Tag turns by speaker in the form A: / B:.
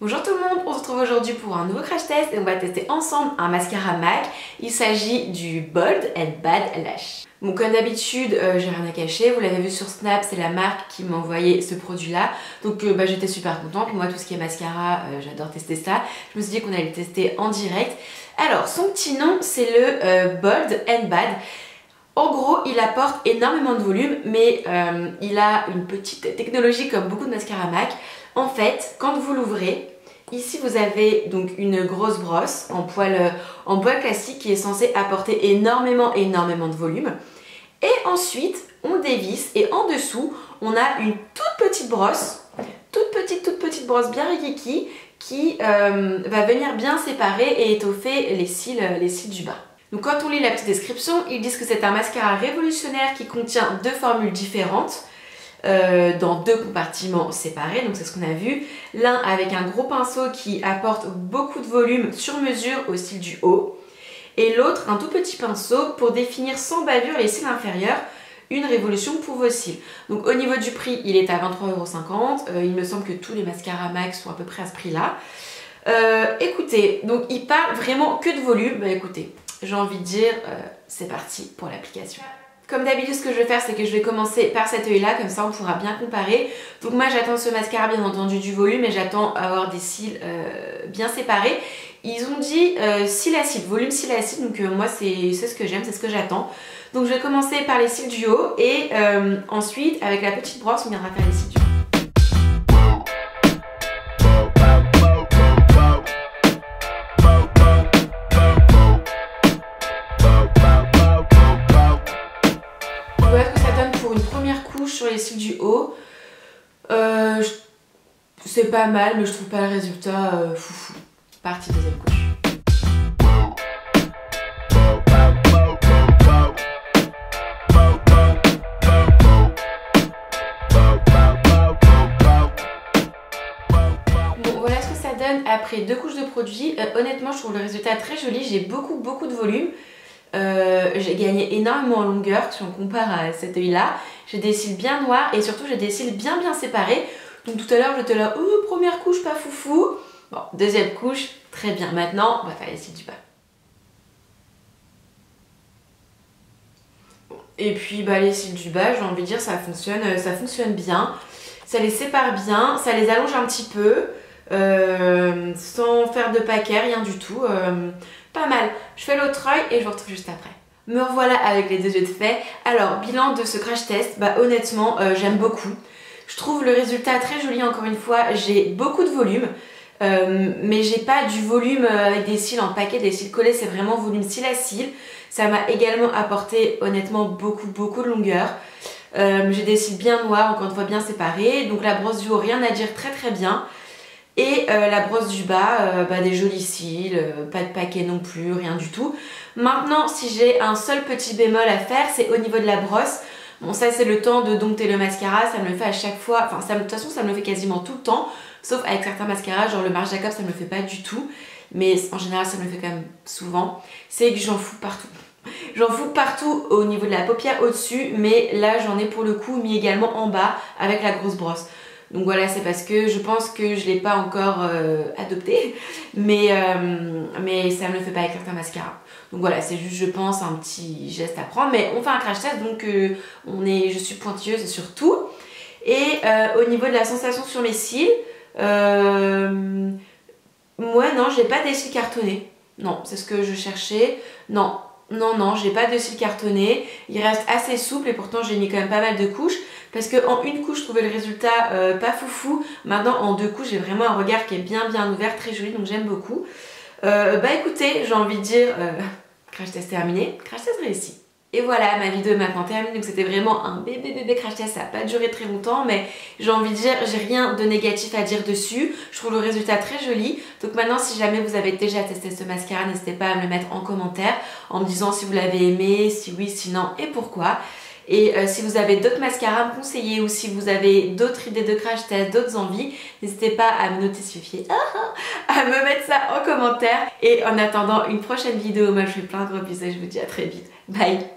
A: Bonjour tout le monde, on se retrouve aujourd'hui pour un nouveau crash test et on va tester ensemble un mascara MAC. Il s'agit du Bold and Bad Lash. Bon, comme d'habitude, j'ai rien à cacher, vous l'avez vu sur Snap, c'est la marque qui m'a envoyé ce produit là. Donc j'étais super contente, moi tout ce qui est mascara, j'adore tester ça. Je me suis dit qu'on allait le tester en direct. Alors, son petit nom c'est le Bold and Bad. En gros, il apporte énormément de volume, mais il a une petite technologie comme beaucoup de mascara MAC. En fait, quand vous l'ouvrez, ici vous avez donc une grosse brosse en poil classique qui est censée apporter énormément de volume. Et ensuite, on dévisse et en dessous, on a une toute petite brosse brosse bien rikiki qui va venir bien séparer et étoffer les cils du bas. Donc quand on lit la petite description, ils disent que c'est un mascara révolutionnaire qui contient deux formules différentes dans deux compartiments séparés, donc c'est ce qu'on a vu. L'un avec un gros pinceau qui apporte beaucoup de volume sur mesure aux cils du haut et l'autre un tout petit pinceau pour définir sans bavure les cils inférieurs. Une révolution pour vos cils. Donc au niveau du prix, il est à 23,50 €. Il me semble que tous les mascaras MAC sont à peu près à ce prix là. Écoutez, donc il parle vraiment que de volume. Bah écoutez, j'ai envie de dire, c'est parti pour l'application. Comme d'habitude, ce que je vais faire, c'est que je vais commencer par cet œil là, comme ça on pourra bien comparer. Donc moi j'attends ce mascara bien entendu du volume et j'attends avoir des cils bien séparés. Ils ont dit cils à cils, volume cils à cils, donc moi c'est ce que j'aime, c'est ce que j'attends. Donc je vais commencer par les cils du haut et ensuite avec la petite brosse on viendra faire les cils du bas. Sur les cils du haut, c'est pas mal, mais je trouve pas le résultat foufou. Partie deuxième couche. Bon, voilà ce que ça donne après deux couches de produit. Honnêtement, je trouve le résultat très joli. J'ai beaucoup de volume. J'ai gagné énormément en longueur si on compare à cet œil là. J'ai des cils bien noirs et surtout j'ai des cils bien séparés. Donc tout à l'heure j'étais là, première couche pas foufou. Bon, deuxième couche, très bien. Maintenant on va faire les cils du bas. Bon. Et puis les cils du bas, j'ai envie de dire ça fonctionne bien. Ça les sépare bien, ça les allonge un petit peu. Sans faire de paquet, rien du tout. Pas mal. Je fais l'autre œil et je vous retrouve juste après. Me revoilà avec les deux yeux de fait. Alors, bilan de ce crash test, honnêtement, j'aime beaucoup. Je trouve le résultat très joli, encore une fois. J'ai beaucoup de volume, mais j'ai pas du volume avec des cils en paquet, des cils collés, c'est vraiment volume cils à cils. Ça m'a également apporté, honnêtement, beaucoup de longueur. J'ai des cils bien noirs, encore une fois bien séparés. Donc la brosse du haut, rien à dire, très bien. Et la brosse du bas, des jolis cils, pas de paquet non plus, rien du tout. Maintenant, si j'ai un seul petit bémol à faire, c'est au niveau de la brosse. Bon, ça c'est le temps de dompter le mascara, ça me le fait à chaque fois, enfin de toute façon ça me le fait quasiment tout le temps, sauf avec certains mascaras, genre le Marc Jacobs ça me le fait pas du tout, mais en général ça me le fait quand même souvent. C'est que j'en fous partout. J'en fous partout au niveau de la paupière au-dessus, mais là j'en ai pour le coup mis également en bas avec la grosse brosse. Donc voilà, c'est parce que je pense que je ne l'ai pas encore adopté, mais ça ne me le fait pas avec certains mascaras. Donc voilà, c'est juste, je pense, un petit geste à prendre. Mais on fait un crash test, donc je suis pointilleuse sur tout. Et au niveau de la sensation sur mes cils, moi non, j'ai pas des cils cartonnés. Non, c'est ce que je cherchais. Non, j'ai pas de cils cartonnés. Il reste assez souple et pourtant j'ai mis quand même pas mal de couches. Parce qu'en une couche, je trouvais le résultat pas foufou. Maintenant, en deux couches, j'ai vraiment un regard qui est bien ouvert, très joli, donc j'aime beaucoup. Écoutez, j'ai envie de dire, crash test terminé, crash test réussi. Et voilà, ma vidéo est maintenant terminée, donc c'était vraiment un bébé crash test, ça n'a pas duré très longtemps, mais j'ai envie de dire, j'ai rien de négatif à dire dessus. Je trouve le résultat très joli. Donc maintenant, si jamais vous avez déjà testé ce mascara, n'hésitez pas à me le mettre en commentaire, en me disant si vous l'avez aimé, si oui, si non, et pourquoi. Et si vous avez d'autres mascaras à me conseiller ou si vous avez d'autres idées de crash test, d'autres envies, n'hésitez pas à me notifier, à me mettre ça en commentaire. Et en attendant une prochaine vidéo, moi je vous fais plein de gros bisous et je vous dis à très vite. Bye!